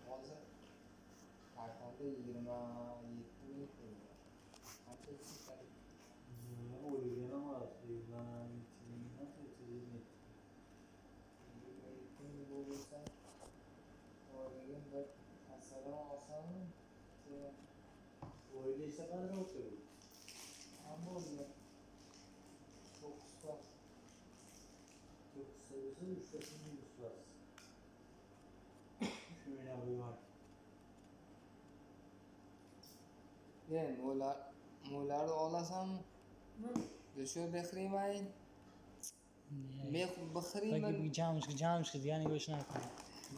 hozir kartonda 27.000 qo'ydi. Qancha chiqadi? O'ylagan emas, o'ylagan ichimdan bo'lsa, o'ylagan bir masalan olsam, o'ylashsa qanday o'tadi? Ammo 9ta. 9'da bo'lsa 3tasini yuzlasiz. Shuni o'ylab mo'larni olasan, dusho bexrimayn. Bagi jamshka degani go'shnaqa.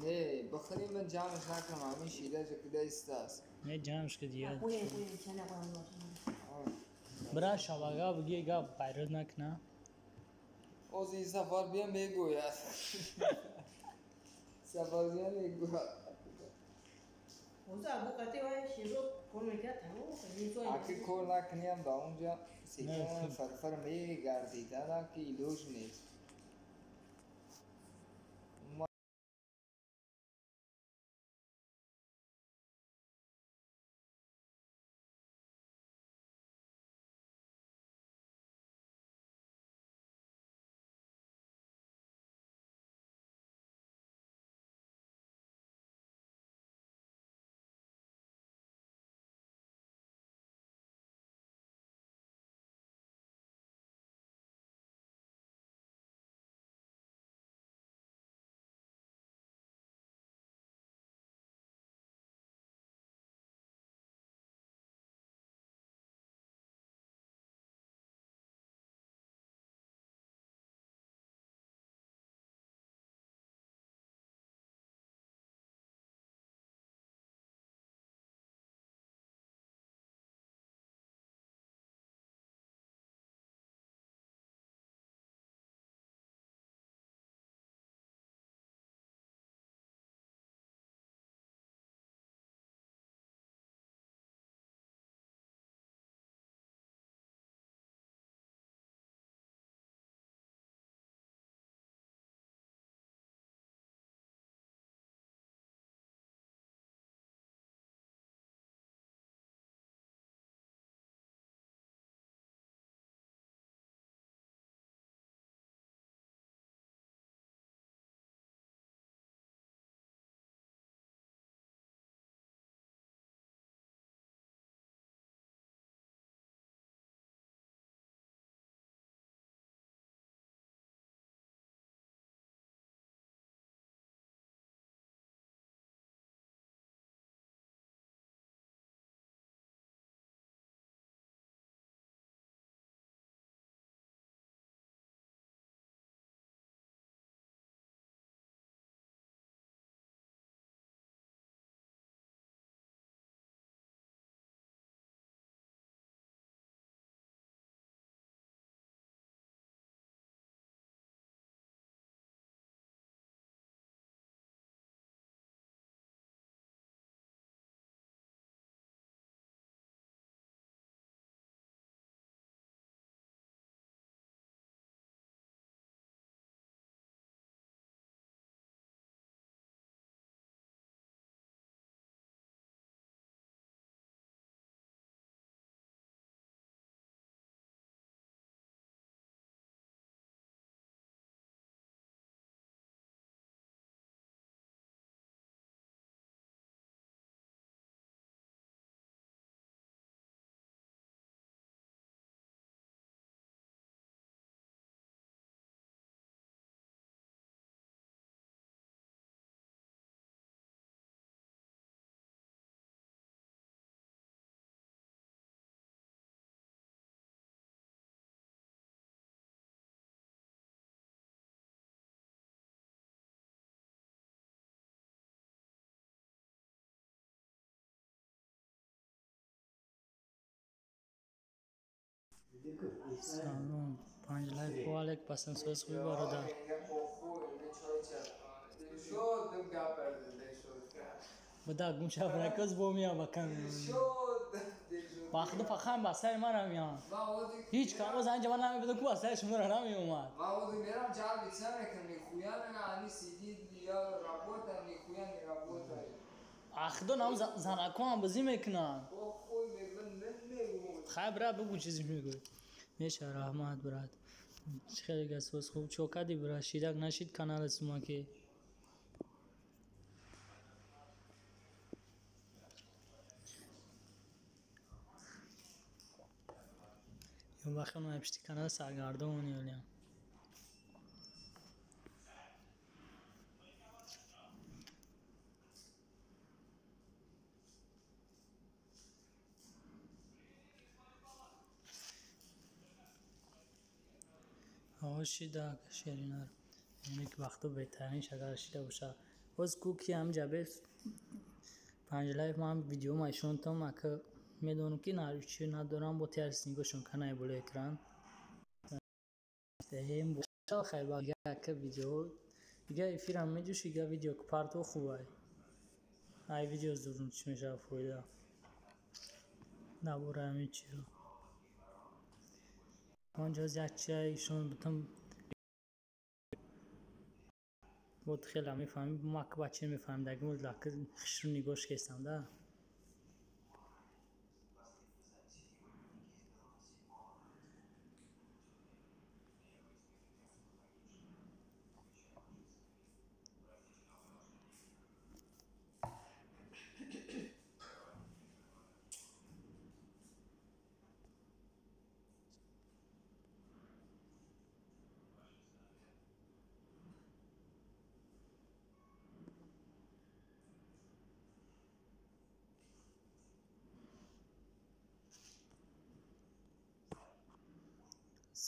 Ne, bexriman jamsh naqamam, ishida jikida istas. Ne jamshka diye. Qo'ying, chana qo'ying. Bira shabaga bugi gap bayronakna. O'zi safar bilan mego'ya. Safar bilan mego'ya. o'zi bu qat'iy shizo ko'rmagan tamom shizo Aqui colacni ham da unja sekin farfar megardida da ki iloji نیست. Salom, 5 like ko'alik pastdan so'z qo'yib boradi. Bu da gumsha bırakız boğmuyor bakan. وقتی فقط بسر من میان من وقتی هیچ کار از اینجا من نمیدونم که بسر شما رو نمی اومد من وقتی میرم جلب بیشتر میکنم میخویم انی سیدی یا رابطه میخویم رابطه اخدو نام زنکو هم بازی میکنن او خوی بگن نمیگم خبره بگو چیزی میگوی میشه رحمت برات خیلی گسوس خوب چوکادی برات شیدک نشید کانال سما که یه وقت ما پشتی کانال سرگردونی ولیم شیدک شیرینار یعنی که وقتو بهترین شکر شیده باشه باز کوکی هم جبه 5 لایف ما هم ویدیو ما شونتم که میدونم که نروچی ندارم با ترس نگوشون کنه بوله اکران هم بوشه خیلی باگه که ویدیو دیگه فیلم میجوش دیگه ویدیو که پارتو خوبه های ویدیو زورون چی میشه فایده نبوره همین چی رو آنجا از یک چی ایشون بتم بود خیلی میفهمی ما که بچه میفهم دیگه بود لکه خشم نگوش کستم ده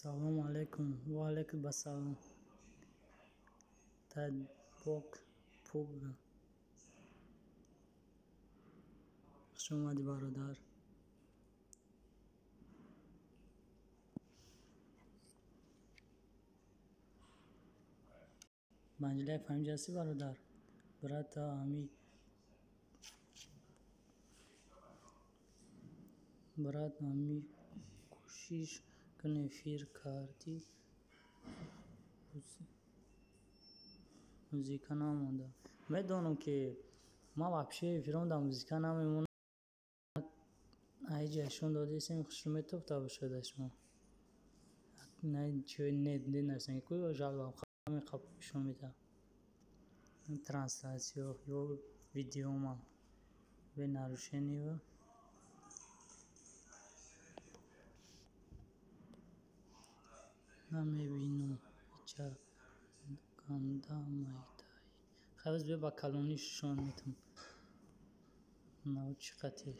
سلام علیکم و علیکم السلام تد پوک پوک خوش اومدی برادر منجله فهم جاسی برادر برات همی برات همی کوشش کنه فیر کردی موزیکا نمونده میدونم که ما вообще فیلم دا موزیکا نمیمونه ای جشن داده سیم خوشم تو تا بشه شما نه چه نه نسن کوی جالب خواهم خواهشون میده ترانسلیسیون یا ویدیو ما به نروشنی و نمیبینم چه کنده مایتای خواهد بیا با کلونیششون میتونم نو چقدر چی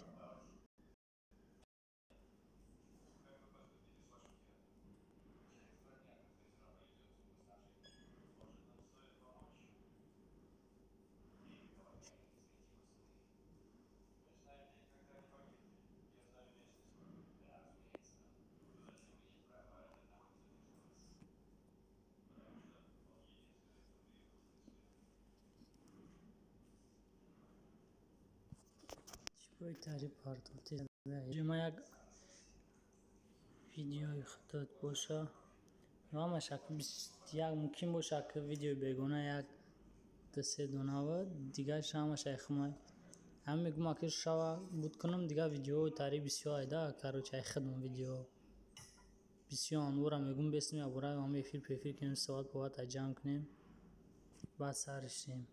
باید تعریف پارتوتی ما یک ویدیوی خطات باشه همه شکل یک ممکن باشه که ویدیو بگونه یک دسته دونه و دیگه همه شیخمه هم میگم اکر شوا بود کنم دیگه ویدیو تاری بسیار ایده کارو چای خدمت ویدیو بسیار انورا میگم بسمی ابورا همه فیل کنیم سوال پوات جمع کنیم بعد سرشیم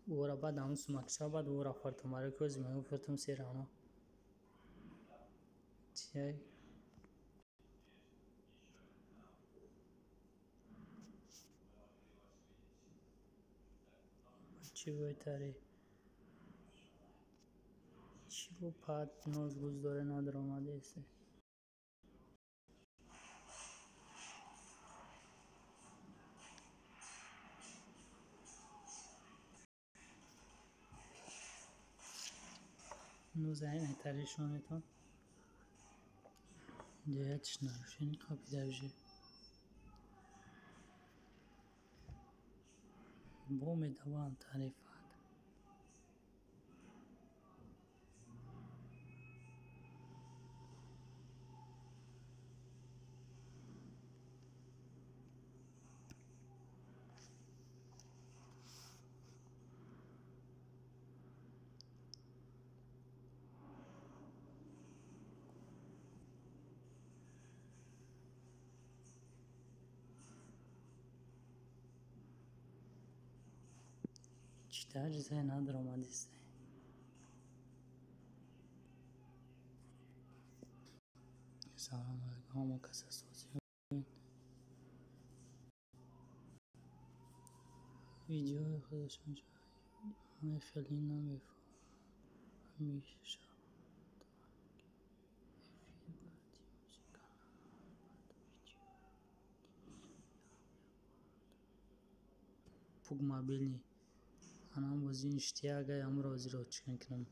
ورا بعد همون سمکشا بعد ورا فرتم برای کوزی میگم فرتم سیرانو چیه چی باید تاری چی بود پاد نوز گوز داره نداره آمده ایسته نوز این تاریشونه تو دیگهش نروشنی کپی دوژه بوم دوام تعریفات بیشتر چیزایی ندارم حدیث. سلام علیکم همه کس سازی ویدیو خودشون جایی خیلی نمیفهم همیشه пук мобильный анам бози ништияга амрози рочкан кинам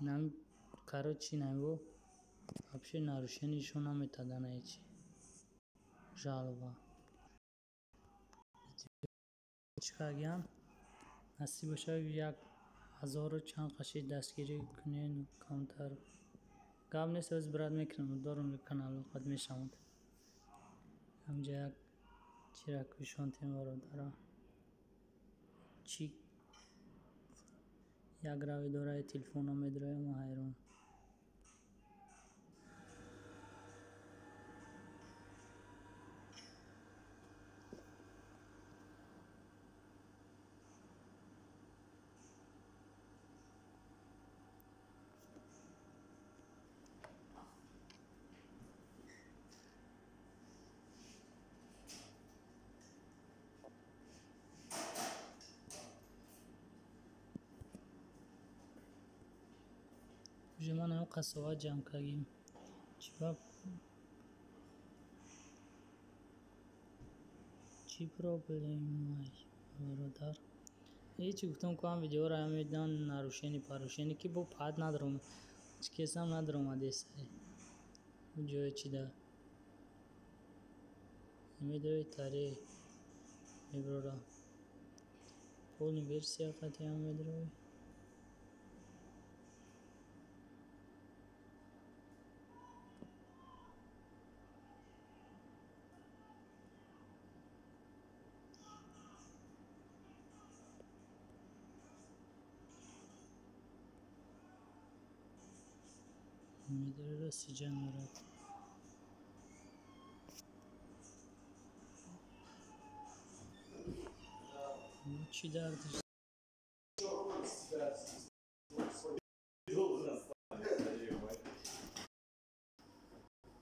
нам короче наго вообще нарушенийшо наметадан ҳечи жалоба чикагиам насиб боша як 1000 чанд қашид дастгирӣ кунен камтар гап нест оз брат мекунам дорум канал қад мешаванд ҳамҷа як чира кӯшонтем бародара чи як рави дораи телефона медроям ҳайрон уже ман ҳам қасоват ҷамъ кардем чи проблемай бародар ҳечи гуфтам ку ҳам видеоро ҳам медидан нарушени парушени ки бо пад надарам ҳеҷ кесам надарам адесай ҷое чида медои таре меброра полни версия қати ҳам медрои медори расти ҷанорат чи дардиш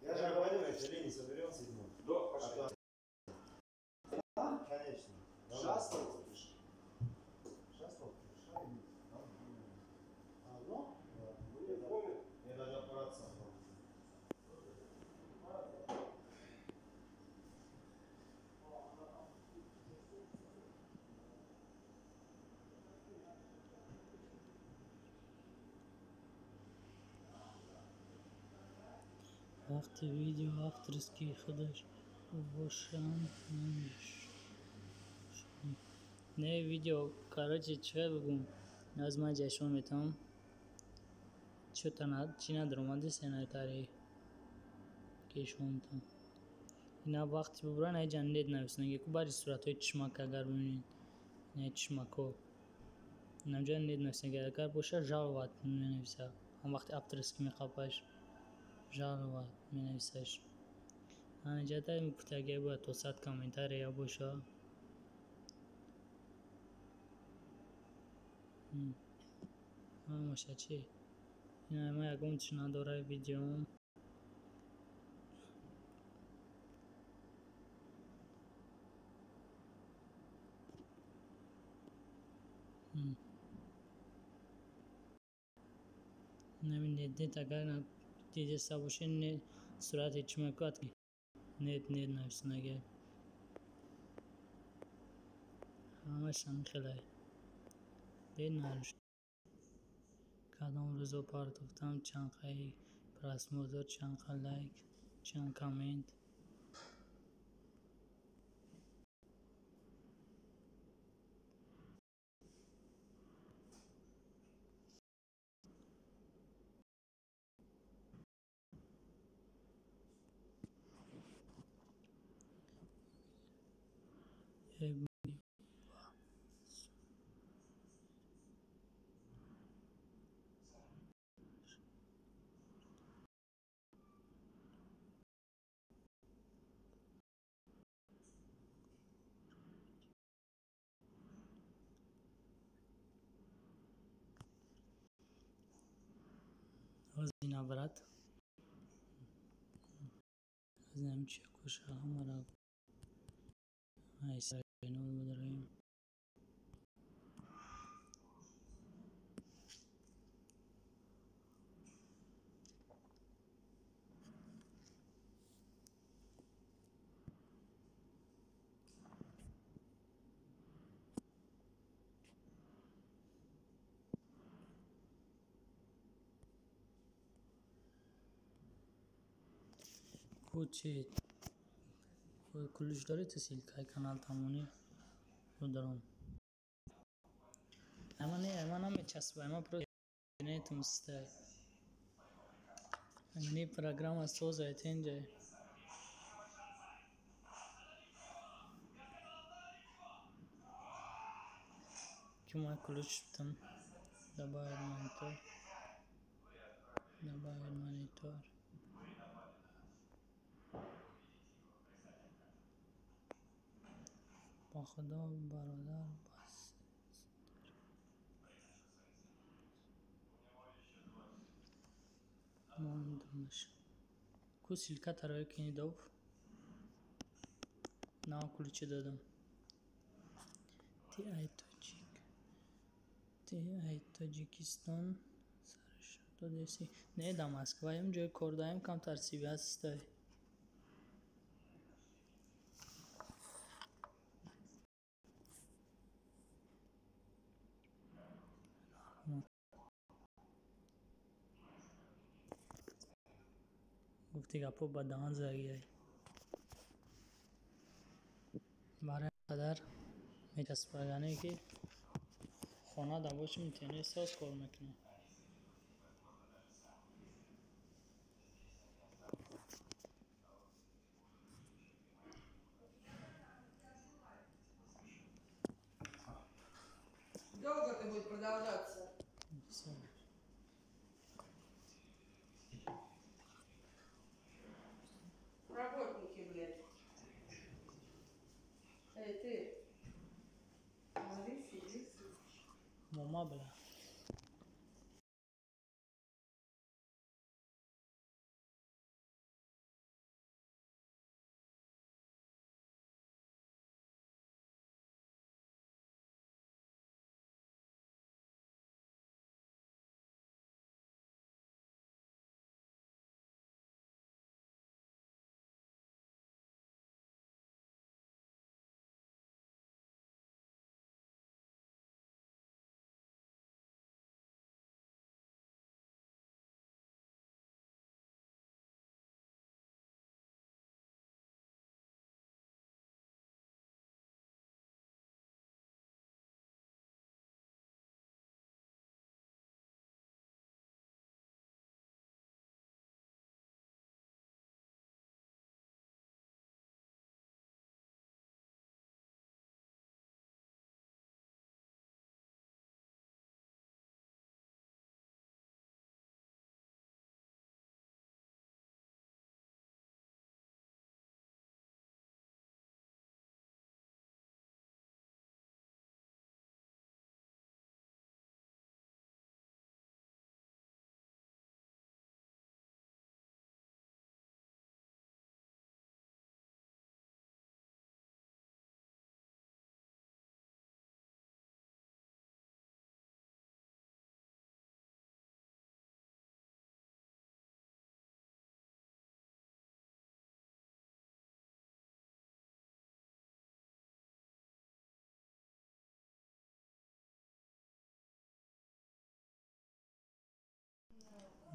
Я же говорю, что Ленин соберем седьмой. Да, пошли. Конечно. Сейчас толкнешь. Сейчас толкнешь. А, ну? Я даже аппарат собрал. вақти видео авторский худаш бошам не видео короче чиқа бигум аз ман ҷашон метавам чи надарам адеса найтаре кешон метавам ина вақти бубуран ҳеҷа нет нависнаг ку бари суратҳои чишмак агар бибинед ина чишмакҳо инамҷа нет нависнаг агар боша жаловат менависа ҳам вақти авторский мехапаш жаловат менависаш ҳаминҷата кӯтагия бояд то 100 комментария боша маша чи ина ман ягон чиз надора видеом нами нет агар дидеста боше не сурати чимакат нет нависнага ҳамашан хелай бенаруш кадом рӯзо партофтам чанд қаи просмотр чанд қа лайк чанд коммент نبرد از نمیشه کشه همه را ایسا اینو بداریم کوچی کلش داره تسهیل که کانال تمونی رو دارم اما نه اما نمیچسبه اما پرو نه تمسته نی پروگرام از تو زایت اینجا که ما کلش بتم دباید مانیتور با خدا برادر بس ماندمش کو سیلکا ترای کنی دوف نه کلچه دادم تی ای تاجیکستان سرش تو دیسی نه دماسکوایم جای کردایم کم ترسیبی هسته گفتی گپو با دهان زگیه برای قدر میچسبگانه که خانه دباش میتونه احساس کار میکنه Долго это будет продолжаться? Работники, блядь. Эй, ты. Лисы. ماما بله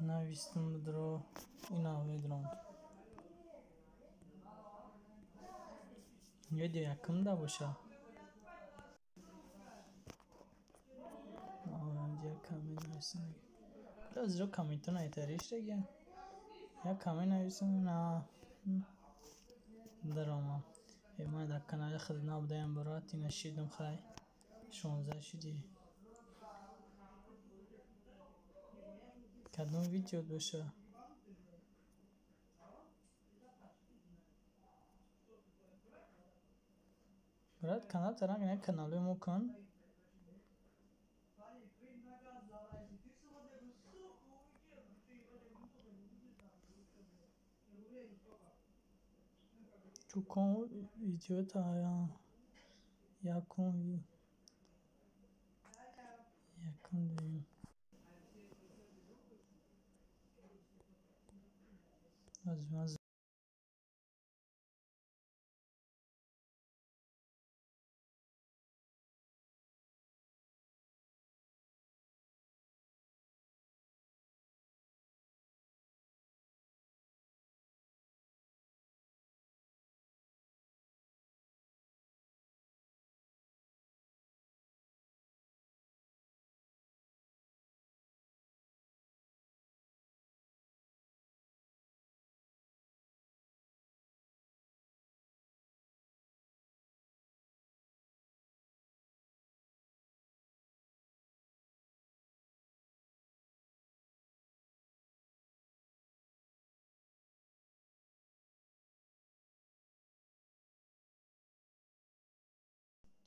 نویستم درو اینا میدونم یه دیگه کم دا باشه اینجا کمی نویسم از رو کمی تو نیتریش دیگه یا کمی نویسم نه درام من در کانال خود نبودم برات این شیدم خواهی 16 شدی کدوم ویدیو باشه برات کانال ترانگ نه کانالوی مو کن تو کام ویدیو تا یکم داریم از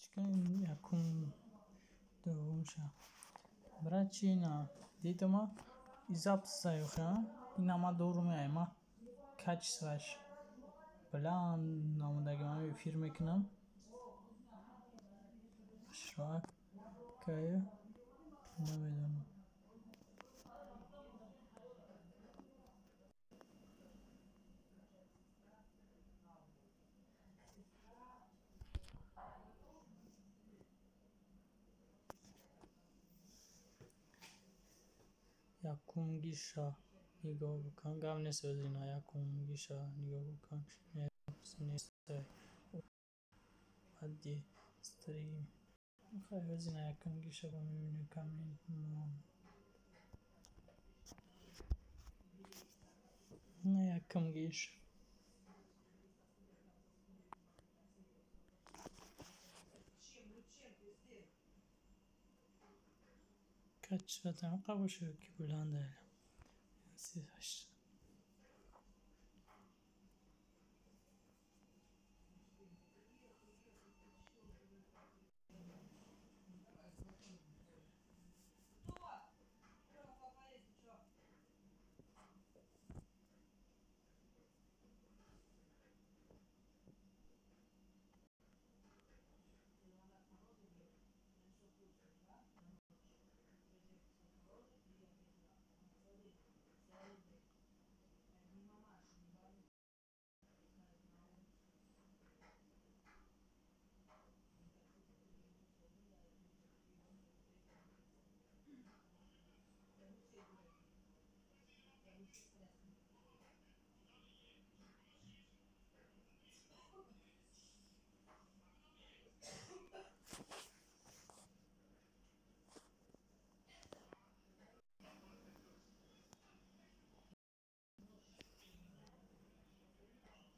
چیکار یکم دوم شد برای چی نه دیدم ایزاب سایخه این ما دور میایم کچ سوش بلند نامداگی من فیلم میکنم اشتراک که نمیدونم یکم گیشا نگاه بکن گم نیست از اینا یکم گیشا نگاه بکن نیست بعدی استریم خیلی از اینا یکم گیشا با میبینی کم نه یکم گیش کچ بتم قبول شد که بلنده سیزش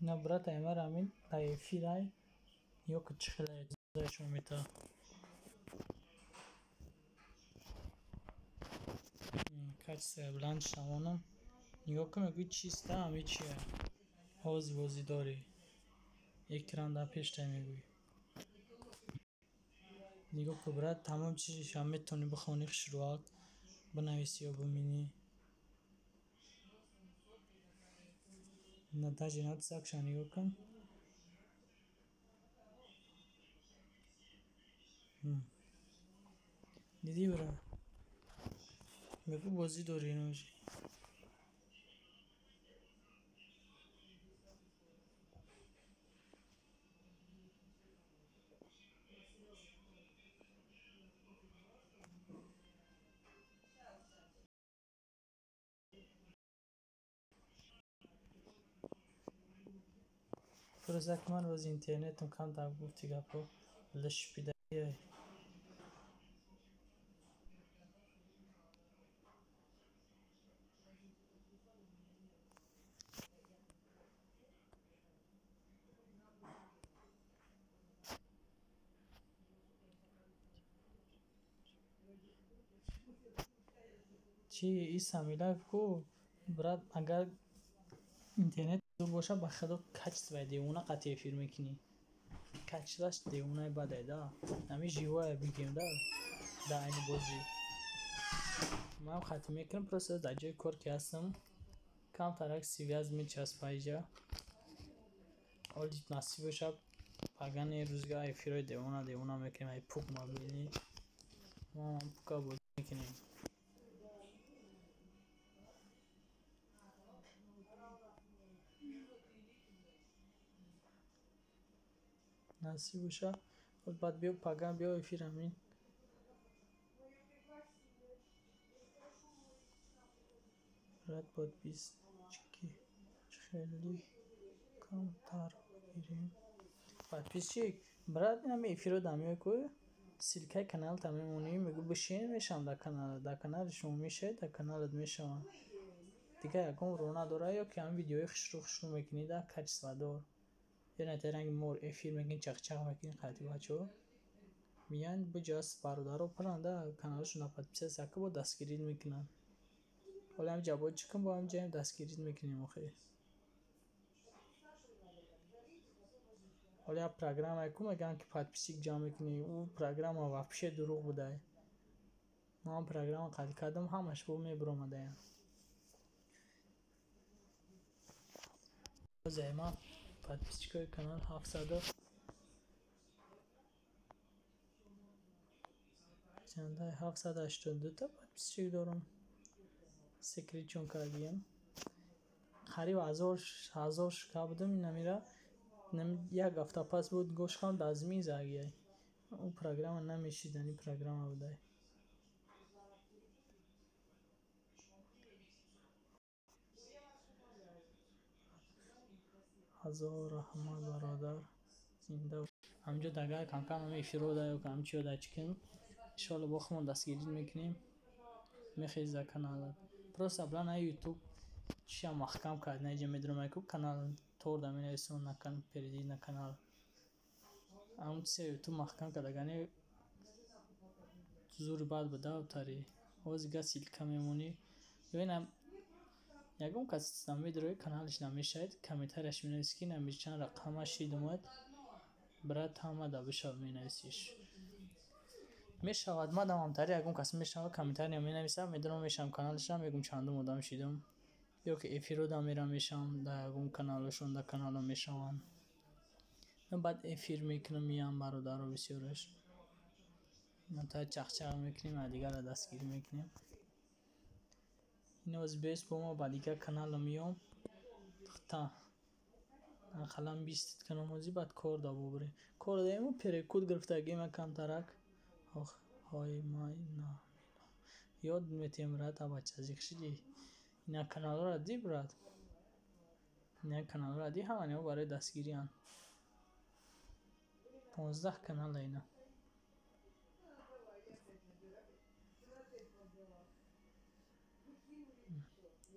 نبرة عمر امين طيفي راي يوك تشخلا زي شو متى kaç سبلند شمانم نگاه کنم گوی چیسته همه چیه حوزی داری یک رنده پیشته میگوی نگاه که برای تمام چیزش هم میتونی بخونی شروعات بنویسی و ببینی نتیجه سکشن نگاه کن دیدی برای بگو بازی داری نوشی فرزک من روز اینترنت کم تا گفتی گپو لش بیده چی ای سمیلک کو برات اگر اینترنت دو باشه به خدا کچ سویدی اونا قطعی فیلم میکنی کچ داشت دی اونای بده دا نمی جیوه بگیم دا دا این بازی من هم ختم میکنم پروسس در جای کار که هستم کم ترک سیوی از می چسب پایجا حالی نصیب شب پگن روزگاه افیرای دیونا میکنیم ای پوک ما بینی ما پوکا بود میکنیم نصیب شب بعد بیو پگن بیو افیر همین رد بود 20 چکی خیلی کمتر بگیریم подписчик брат ина эфиро дамёй ку силкаи канал тамемонӣ мегӯ бишин мешавам дар канали шумо мешавед дар каналат мешавам дигар ягон роҳ надора ё ки ҳамин видеои хушрӯ мекунӣ дар качестводор ё на те ранги мор эфир мекунӣ чақчақ мекунӣ қайти бачаҳо миянд буҷаст бародаро пуранд каналашон подписатсия ка бо дастгирид мекунанд ҳоли ҳам ҷавод чикун бо ҳам ҷаем дастгирид мекунем охир ҳоли як программа ку мегӯянд ки подписчик ҷамъ мекунӣ ӯ программа вообще дурӯғ будай ман программа қайд кардам ҳамаш бо мебиромадаям займа подписчикои канал 700 чандаи 782 та подписчик дорам секретчон кардиям қариб 1000 шука будам инамира як ҳафта пас буд гӯшкам дазмин загияй ӯ программа намешидани программа будай ҳазор раҳмат бародар зинда ҳамҷо дагар камкам ҳам эфирода ё ки ҳамчиё да чикун иншоалло бо хумон дастгирид мекунем мехез дар каналат просто абран ай ютуб чиам маҳкам кард наиҷа медурам ку канал тор даменависон накан перейди на канал ҳамун чизе ютуб маҳкам кард агарне зури бад буда автари ҳозига силка мемонӣ ё инам ягон кас намедиро каналаш намешавед комментарияш менависӣ ки намечанд рақамаш шид омад брат ҳамада бишав менависиш мешавад мадам ҳамтари ягон кас мешавад комментария менависад медонам мешавам каналашам мегӯм чандум одам шидам ё ки эфирода мерам мешавам дар ягон каналашон дар каналам мешаванд баъд эфир мекунам миям бародаро бисёраш намтар чақчақ мекунем якдигарро дастгирӣ мекунем ин оз бес бо мо ба дигар канала миём та қалам бистит канам озӣ баъд кор да бубурем кор даему перекуд гирифтагима камтарак ҳой май на ёд метем брат абачазик шиди ина каналора ди брат ина каналора ди ҳаманиҳо барои дастгирианд 15 канала ина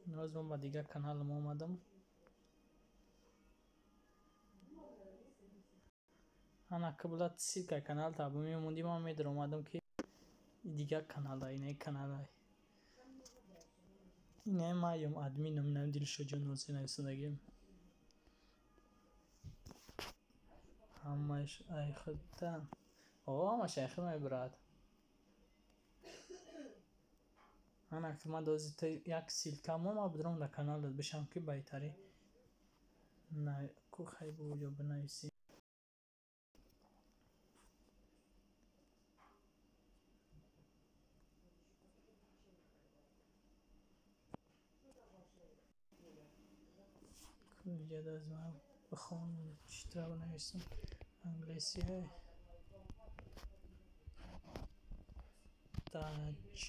ноз ман ба дигар каналам омадам ана ка булат силкаи канал таба мемондӣ ман медаромадам ки дигар канала инаи каналай инаи маём админом инаи дилшоҷон носи нависандагиам ҳамаш айхидан ҳамаш айхид мебирад ана ки ман дози та як силка мома бидорам дар каналат бишам ки баҳтарӣ на ку хай бо ё бинависӣ куҷада аз ман бихонам читра бинависам англисиҳай таҷ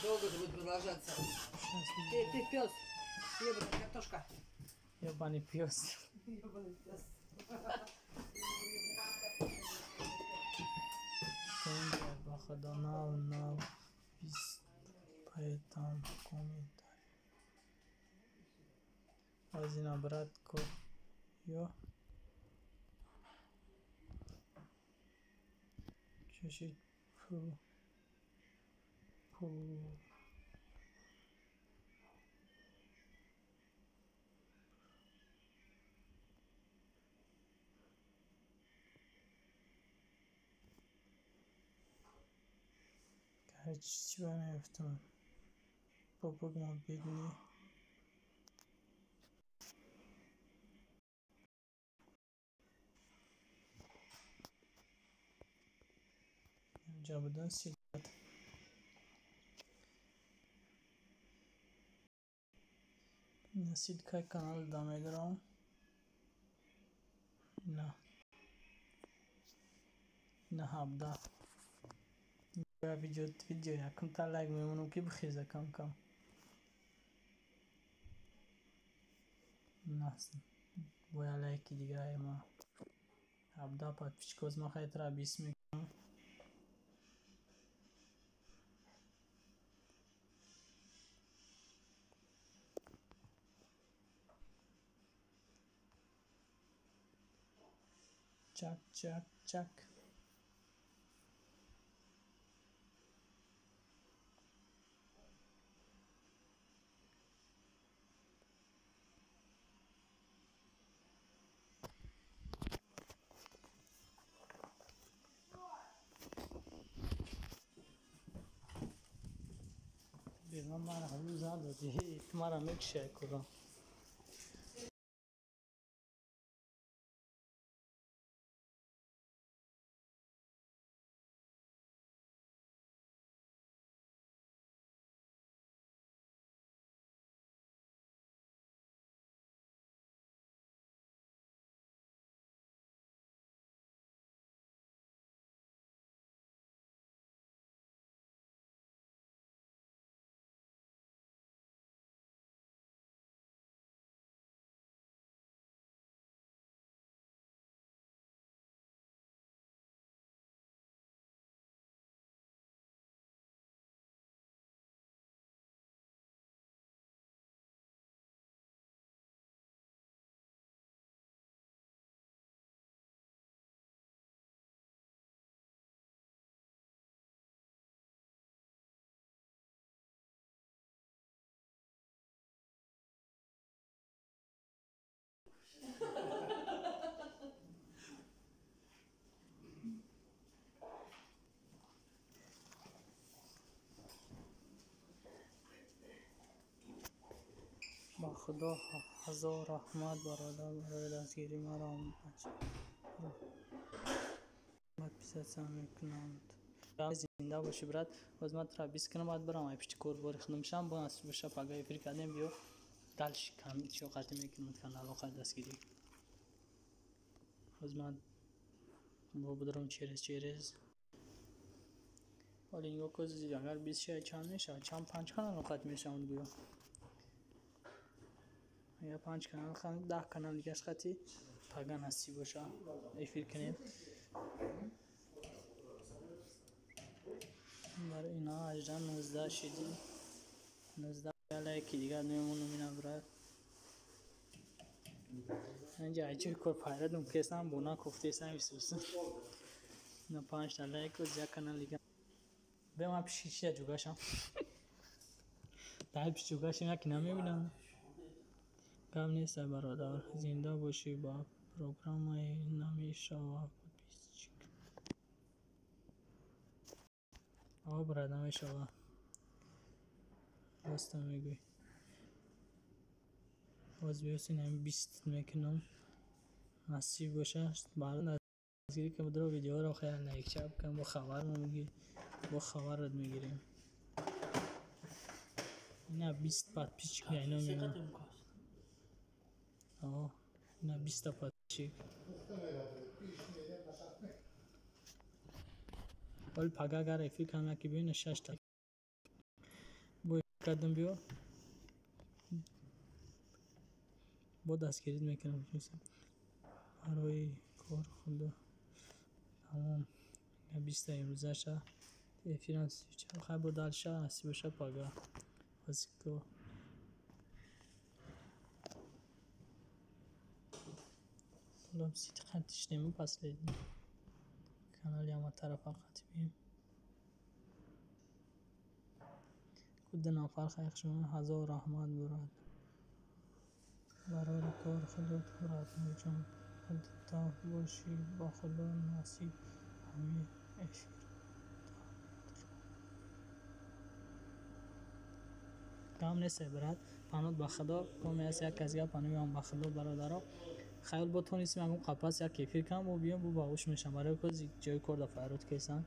Долго ты будешь продолжаться? Ты пес. Ебаная картошка. ёбаный пёс Ебаный пес. ба худо нав пайтам комментарий аз ина брат ко ё чашид چی برنگفتم بابا ما ببینی اینجا بدن سیل نسید که کانال دامه دارم نه نه هبده ویدیو یکم تا لایک میمونم که بخیزه کم نه باید لایکی دیگه های ما هبده پاد پیچکوز ما خیلی را 20 میکنم چک بیرون من هنوز دادی تمارا میکشه کرم با خدا هزار رحمت برای دستگیری مرا پیست میکنند زنده باشی برات باز من ترا 20 کنم باید برام پیش کور باری خدم شم با نصیب بشه پگاه فکر کردم بیو دلش کم چی وقتی میکنم کانال علاقه دستگیری باز من با بدرم چیرز ولی اینگاه کوزی اگر 20 شای چند میشه چند 5 کانال علاقه میشه اون بیو یا 5 کانال خواهد 10 کانال دیگه خطی پگاه نصیب بشه ای فکر کنیم برای اینا 18 19 شدی 19 لایکی دیگه میمونم اینا برات اینجا عجیب کور پایردم کسان بونا کفته سن ویسوسن نه 5 تا لایک و زیاد کانال دیگه به ما پیشی جوگاشم در پیش جوگاشم یکی نمیبینم کم نیست برادر زنده باشی با پروگرام های نمیشه و آقا برادر نمیشه و راست میگوی باز بیوسین هم 20 میکنم نصیب باشه برای نزگیری که بدرو ویدیو رو خیلی لایک چپ کن با خبر میگی با خبر رد میگیریم نه 20 پات پیچ که اینا میگم نه 20 پات پیچ ولی پگاه اگر افی کنم که بین 6 تا با قدم بیو با دستگیری میکنم برای کار خدا تمام 20 امروزه شد افیرانس چه خیلی با دلشه نصیب بشه پگاه بازی که حالا سیت خطیش نمی پس لیدیم کانالی همه طرف خطی بیم کد نفر خیلی شما هزار رحمت براد برای کار خودت براد میجان خودتا باشی با خدا نصیب همه افیر کم نیست برات پنود به خدا کمی است یک از گپ پنویم به خدا برادرها خیال با تونستیم اگه قپس یک کیفیر کم و بیام بو باوش میشم برای کوز جای کرد فرود کیسان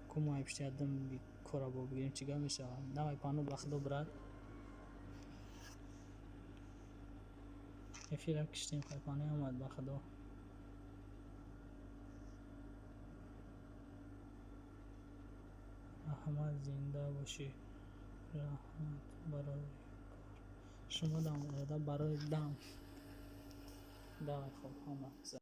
کمو ایپشتی ادم بی کورا با بگیریم چیگاه میشه نمای پنود به خدا برات کیفیر هم کشتیم خیلی اومد به خدا احمد زنده باشی رحمت برای شما دم برای دم خوب آمد